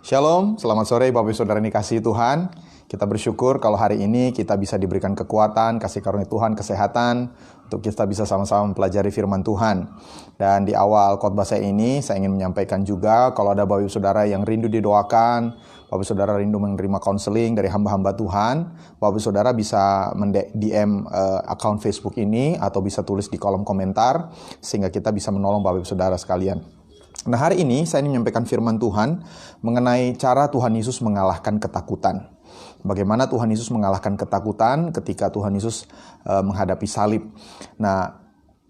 Shalom, selamat sore Bapak Ibu Saudara yang dikasihi Tuhan. Kita bersyukur kalau hari ini kita bisa diberikan kekuatan, kasih karunia Tuhan, kesehatan, untuk kita bisa sama-sama mempelajari firman Tuhan. Dan di awal khotbah saya ini, saya ingin menyampaikan juga kalau ada Bapak Ibu Saudara yang rindu didoakan, Bapak Ibu Saudara rindu menerima konseling dari hamba-hamba Tuhan, Bapak Ibu Saudara bisa DM akun Facebook ini atau bisa tulis di kolom komentar sehingga kita bisa menolong Bapak Ibu Saudara sekalian. Nah, hari ini saya ingin menyampaikan firman Tuhan mengenai cara Tuhan Yesus mengalahkan ketakutan. Bagaimana Tuhan Yesus mengalahkan ketakutan ketika Tuhan Yesus menghadapi salib. Nah,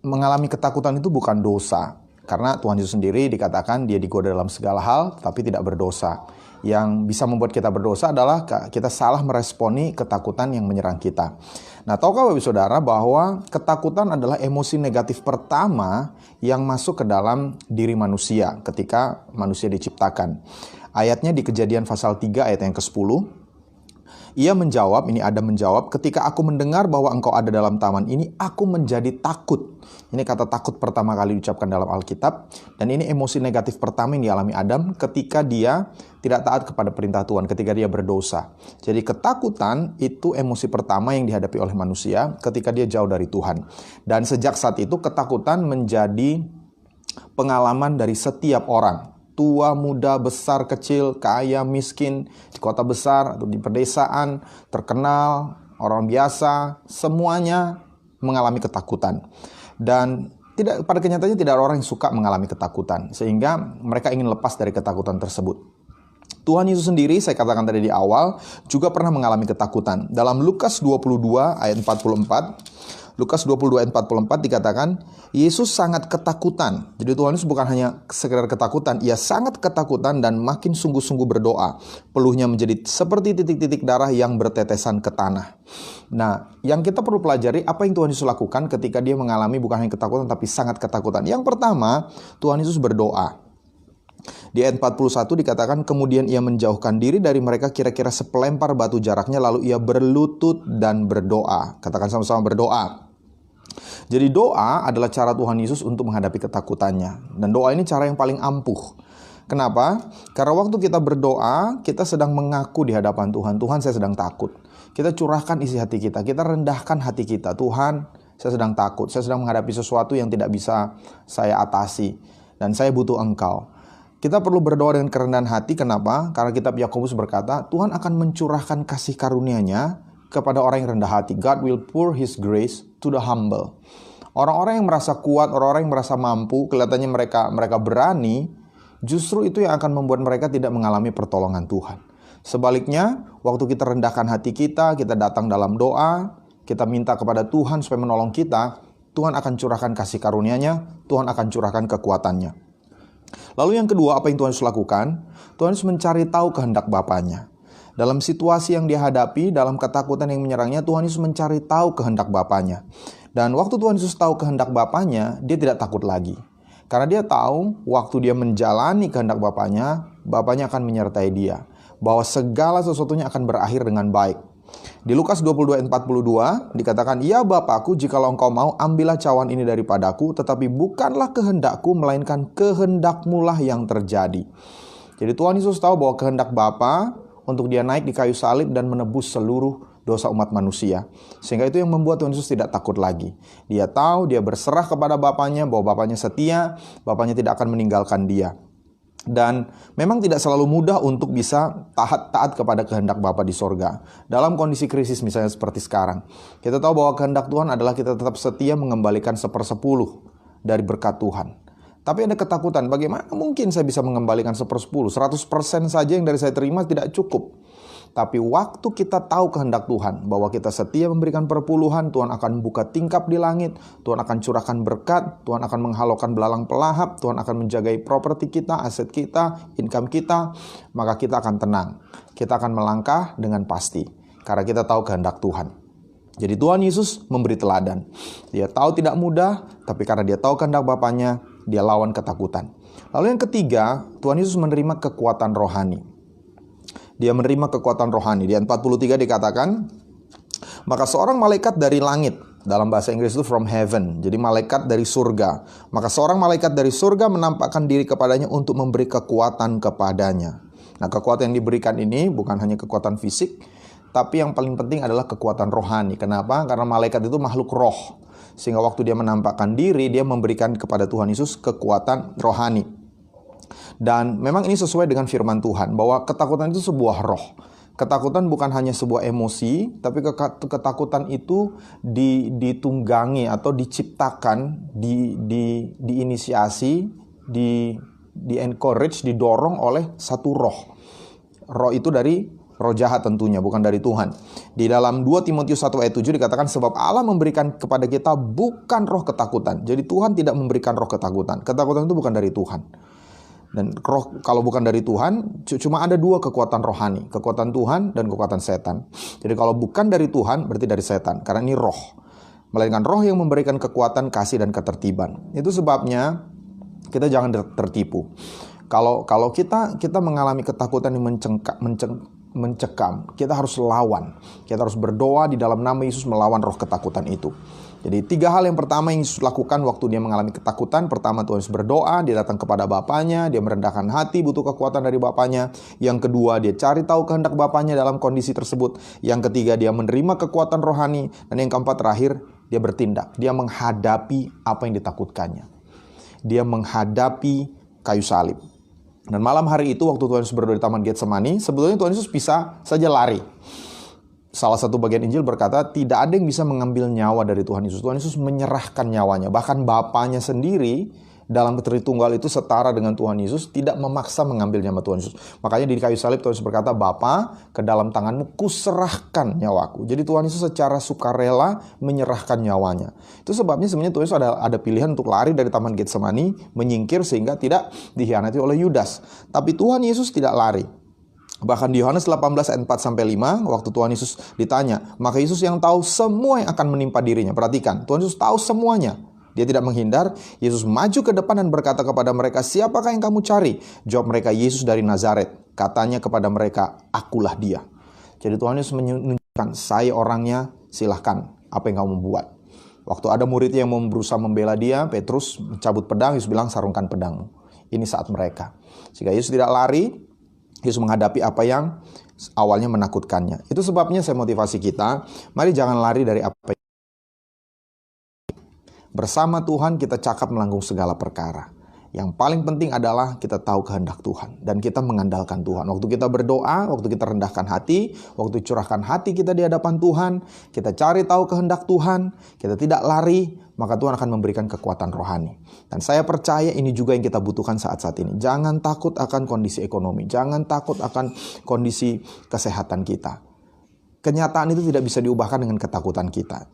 mengalami ketakutan itu bukan dosa. Karena Tuhan Yesus sendiri dikatakan dia digoda dalam segala hal, tapi tidak berdosa. Yang bisa membuat kita berdosa adalah kita salah meresponi ketakutan yang menyerang kita. Nah, tahukah Bapak Saudara bahwa ketakutan adalah emosi negatif pertama yang masuk ke dalam diri manusia ketika manusia diciptakan. Ayatnya di Kejadian pasal 3 ayat yang ke-10. Ia menjawab, ini Adam menjawab, ketika aku mendengar bahwa engkau ada dalam taman ini, aku menjadi takut. Ini kata takut pertama kali diucapkan dalam Alkitab. Dan ini emosi negatif pertama yang dialami Adam ketika dia tidak taat kepada perintah Tuhan, ketika dia berdosa. Jadi ketakutan itu emosi pertama yang dihadapi oleh manusia ketika dia jauh dari Tuhan. Dan sejak saat itu ketakutan menjadi pengalaman dari setiap orang. Tua, muda, besar, kecil, kaya, miskin, di kota besar atau di pedesaan, terkenal, orang biasa, semuanya mengalami ketakutan. Dan pada kenyataannya tidak ada orang yang suka mengalami ketakutan, sehingga mereka ingin lepas dari ketakutan tersebut. Tuhan Yesus sendiri, saya katakan tadi di awal, juga pernah mengalami ketakutan. Dalam Lukas 22 ayat 44, Lukas 22 ayat 44 dikatakan, Yesus sangat ketakutan. Jadi Tuhan Yesus bukan hanya sekedar ketakutan, ia sangat ketakutan dan makin sungguh-sungguh berdoa. Peluhnya menjadi seperti titik-titik darah yang bertetesan ke tanah. Nah, yang kita perlu pelajari, apa yang Tuhan Yesus lakukan ketika dia mengalami bukan hanya ketakutan, tapi sangat ketakutan. Yang pertama, Tuhan Yesus berdoa. Di ayat 41 dikatakan, kemudian ia menjauhkan diri dari mereka kira-kira sepelempar batu jaraknya, lalu ia berlutut dan berdoa. Katakan sama-sama, berdoa. Jadi doa adalah cara Tuhan Yesus untuk menghadapi ketakutannya. Dan doa ini cara yang paling ampuh. Kenapa? Karena waktu kita berdoa, kita sedang mengaku di hadapan Tuhan. Tuhan, saya sedang takut. Kita curahkan isi hati kita. Kita rendahkan hati kita. Tuhan, saya sedang takut. Saya sedang menghadapi sesuatu yang tidak bisa saya atasi. Dan saya butuh Engkau. Kita perlu berdoa dengan kerendahan hati. Kenapa? Karena kitab Yakobus berkata, Tuhan akan mencurahkan kasih karunia-Nya kepada orang yang rendah hati. God will pour His grace to the humble. Orang-orang yang merasa kuat, orang-orang yang merasa mampu, kelihatannya mereka berani, justru itu yang akan membuat mereka tidak mengalami pertolongan Tuhan. Sebaliknya, waktu kita rendahkan hati kita datang dalam doa, kita minta kepada Tuhan supaya menolong kita, Tuhan akan curahkan kasih karunia-Nya, Tuhan akan curahkan kekuatannya. Lalu yang kedua, apa yang Tuhan Yesus lakukan? Tuhan Yesus mencari tahu kehendak Bapanya. Dalam situasi yang dia hadapi, dalam ketakutan yang menyerangnya, Tuhan Yesus mencari tahu kehendak Bapanya. Dan waktu Tuhan Yesus tahu kehendak Bapanya, dia tidak takut lagi. Karena dia tahu, waktu dia menjalani kehendak Bapanya akan menyertai dia. Bahwa segala sesuatunya akan berakhir dengan baik. Di Lukas 22 ayat 42 dikatakan, ya Bapakku, jikalau engkau mau, ambillah cawan ini daripadaku, tetapi bukanlah kehendakku, melainkan kehendak-Mu lah yang terjadi. Jadi Tuhan Yesus tahu bahwa kehendak Bapa untuk dia naik di kayu salib dan menebus seluruh dosa umat manusia. Sehingga itu yang membuat Tuhan Yesus tidak takut lagi. Dia tahu, dia berserah kepada Bapanya, bahwa Bapanya setia, Bapanya tidak akan meninggalkan dia. Dan memang tidak selalu mudah untuk bisa taat kepada kehendak Bapa di sorga. Dalam kondisi krisis misalnya seperti sekarang, kita tahu bahwa kehendak Tuhan adalah kita tetap setia mengembalikan 1/10 dari berkat Tuhan. Tapi ada ketakutan, bagaimana mungkin saya bisa mengembalikan 1/10? 100% saja yang dari saya terima tidak cukup. Tapi waktu kita tahu kehendak Tuhan, bahwa kita setia memberikan perpuluhan, Tuhan akan membuka tingkap di langit, Tuhan akan curahkan berkat, Tuhan akan menghalaukan belalang pelahap, Tuhan akan menjagai properti kita, aset kita, income kita, maka kita akan tenang. Kita akan melangkah dengan pasti, karena kita tahu kehendak Tuhan. Jadi Tuhan Yesus memberi teladan. Dia tahu tidak mudah, tapi karena dia tahu kehendak Bapanya, dia lawan ketakutan. Lalu yang ketiga, Tuhan Yesus menerima kekuatan rohani. Dia menerima kekuatan rohani. Di ayat 43 dikatakan, maka seorang malaikat dari langit, dalam bahasa Inggris itu from heaven, jadi malaikat dari surga. Maka seorang malaikat dari surga menampakkan diri kepadanya untuk memberi kekuatan kepadanya. Nah, kekuatan yang diberikan ini bukan hanya kekuatan fisik, tapi yang paling penting adalah kekuatan rohani. Kenapa? Karena malaikat itu makhluk roh. Sehingga waktu dia menampakkan diri, dia memberikan kepada Tuhan Yesus kekuatan rohani. Dan memang ini sesuai dengan firman Tuhan, bahwa ketakutan itu sebuah roh. Ketakutan bukan hanya sebuah emosi, tapi ketakutan itu ditunggangi atau diciptakan, diinisiasi, di-encourage, didorong oleh satu roh. Roh itu dari roh jahat tentunya, bukan dari Tuhan. Di dalam 2 Timotius 1 ayat 7 dikatakan, sebab Allah memberikan kepada kita bukan roh ketakutan. Jadi Tuhan tidak memberikan roh ketakutan. Ketakutan itu bukan dari Tuhan. Dan roh kalau bukan dari Tuhan, cuma ada dua kekuatan rohani, kekuatan Tuhan dan kekuatan setan. Jadi kalau bukan dari Tuhan, berarti dari setan, karena ini roh. Melainkan roh yang memberikan kekuatan, kasih, dan ketertiban. Itu sebabnya kita jangan tertipu. Kalau kita mengalami ketakutan yang mencekam, kita harus lawan. Kita harus berdoa di dalam nama Yesus melawan roh ketakutan itu. Jadi 3 hal yang pertama yang Yesus lakukan waktu dia mengalami ketakutan. Pertama, Tuhan Yesus berdoa, dia datang kepada Bapanya, dia merendahkan hati, butuh kekuatan dari Bapanya. Yang kedua, dia cari tahu kehendak Bapanya dalam kondisi tersebut. Yang ketiga, dia menerima kekuatan rohani. Dan yang keempat terakhir, dia bertindak. Dia menghadapi apa yang ditakutkannya. Dia menghadapi kayu salib. Dan malam hari itu waktu Tuhan Yesus berdoa di Taman Getsemani, sebetulnya Tuhan Yesus bisa saja lari. Salah satu bagian Injil berkata, tidak ada yang bisa mengambil nyawa dari Tuhan Yesus. Tuhan Yesus menyerahkan nyawanya. Bahkan Bapanya sendiri dalam Tritunggal itu setara dengan Tuhan Yesus, tidak memaksa mengambil nyawa Tuhan Yesus. Makanya di kayu salib Tuhan Yesus berkata, Bapa, ke dalam tanganmu kuserahkan nyawaku. Jadi Tuhan Yesus secara sukarela menyerahkan nyawanya. Itu sebabnya sebenarnya Tuhan Yesus ada pilihan untuk lari dari Taman Getsemani, menyingkir sehingga tidak dikhianati oleh Yudas. Tapi Tuhan Yesus tidak lari. Bahkan di Yohanes 18 ayat 4-5, waktu Tuhan Yesus ditanya, maka Yesus yang tahu semua yang akan menimpa dirinya. Perhatikan, Tuhan Yesus tahu semuanya. Dia tidak menghindar. Yesus maju ke depan dan berkata kepada mereka, siapakah yang kamu cari? Jawab mereka, Yesus dari Nazaret. Katanya kepada mereka, akulah dia. Jadi Tuhan Yesus menunjukkan, saya orangnya, silahkan, apa yang kamu buat. Waktu ada muridnya yang mau berusaha membela dia, Petrus mencabut pedang, Yesus bilang, sarungkan pedangmu. Ini saat mereka. Sehingga Yesus tidak lari, Yesus menghadapi apa yang awalnya menakutkannya. Itu sebabnya saya motivasi kita, mari jangan lari dari apa yang bersama Tuhan kita cakap melanggung segala perkara. Yang paling penting adalah kita tahu kehendak Tuhan dan kita mengandalkan Tuhan. Waktu kita berdoa, waktu kita rendahkan hati, waktu curahkan hati kita di hadapan Tuhan, kita cari tahu kehendak Tuhan, kita tidak lari, maka Tuhan akan memberikan kekuatan rohani. Dan saya percaya ini juga yang kita butuhkan saat-saat ini. Jangan takut akan kondisi ekonomi, jangan takut akan kondisi kesehatan kita. Kenyataan itu tidak bisa diubahkan dengan ketakutan kita,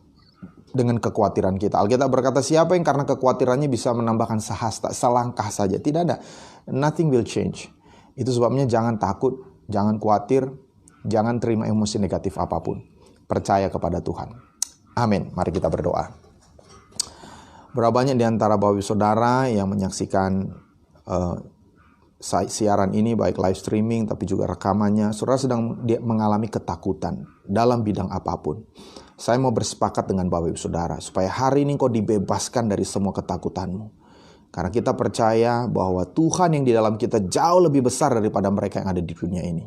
dengan kekhawatiran kita. Alkitab berkata, siapa yang karena kekhawatirannya bisa menambahkan sehasta, selangkah saja. Tidak ada. Nothing will change. Itu sebabnya jangan takut, jangan khawatir, jangan terima emosi negatif apapun. Percaya kepada Tuhan. Amin. Mari kita berdoa. Berapa banyak di antara Bapak Ibu Saudara yang menyaksikan siaran ini, baik live streaming tapi juga rekamannya, saudara sedang mengalami ketakutan dalam bidang apapun. Saya mau bersepakat dengan Bapak Ibu Saudara supaya hari ini kau dibebaskan dari semua ketakutanmu. Karena kita percaya bahwa Tuhan yang di dalam kita jauh lebih besar daripada mereka yang ada di dunia ini.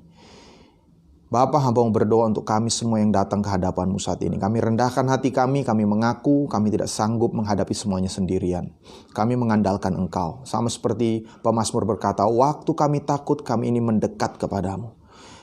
Bapa, hamba mau berdoa untuk kami semua yang datang ke hadapan-Mu saat ini. Kami rendahkan hati kami mengaku kami tidak sanggup menghadapi semuanya sendirian. Kami mengandalkan Engkau. Sama seperti pemazmur berkata, waktu kami takut, kami ini mendekat kepadamu.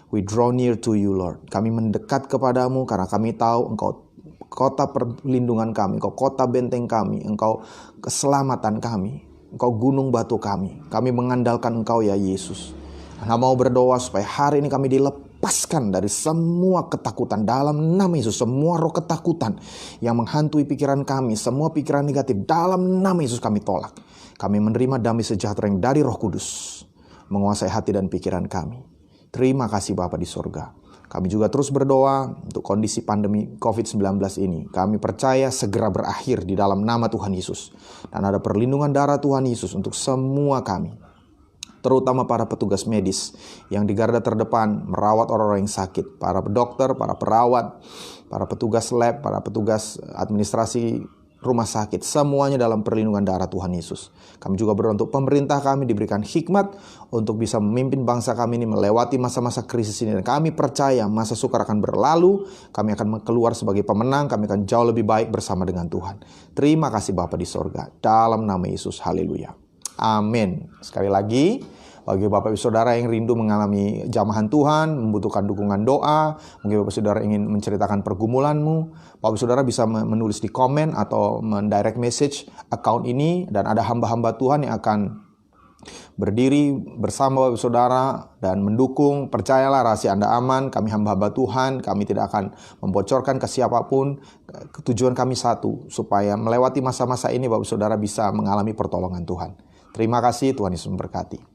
We draw near to you, Lord. Kami mendekat kepadamu karena kami tahu Engkau kota perlindungan kami, Engkau kota benteng kami, Engkau keselamatan kami, Engkau gunung batu kami. Kami mengandalkan Engkau ya Yesus. Kami mau berdoa supaya hari ini kami dilepaskan dari semua ketakutan dalam nama Yesus. Semua roh ketakutan yang menghantui pikiran kami, semua pikiran negatif dalam nama Yesus kami tolak. Kami menerima damai sejahtera yang dari Roh Kudus menguasai hati dan pikiran kami. Terima kasih Bapa di sorga. Kami juga terus berdoa untuk kondisi pandemi COVID-19 ini. Kami percaya segera berakhir di dalam nama Tuhan Yesus. Dan ada perlindungan darah Tuhan Yesus untuk semua kami. Terutama para petugas medis yang di garda terdepan merawat orang-orang yang sakit. Para dokter, para perawat, para petugas lab, para petugas administrasi rumah sakit, semuanya dalam perlindungan darah Tuhan Yesus. Kami juga berdoa untuk pemerintah kami diberikan hikmat untuk bisa memimpin bangsa kami ini melewati masa-masa krisis ini. Dan kami percaya masa sukar akan berlalu, kami akan keluar sebagai pemenang, kami akan jauh lebih baik bersama dengan Tuhan. Terima kasih Bapa di sorga, dalam nama Yesus, haleluya. Amin. Sekali lagi, bagi Bapak Ibu Saudara yang rindu mengalami jamahan Tuhan, membutuhkan dukungan doa, mungkin Bapak Saudara ingin menceritakan pergumulanmu, Bapak Saudara bisa menulis di komen atau mendirect message account ini, dan ada hamba-hamba Tuhan yang akan berdiri bersama Bapak Saudara dan mendukung. Percayalah, rahasia Anda aman. Kami hamba-hamba Tuhan, kami tidak akan membocorkan ke siapapun. Tujuan kami satu, supaya melewati masa-masa ini Bapak Saudara bisa mengalami pertolongan Tuhan. Terima kasih, Tuhan Yesus memberkati.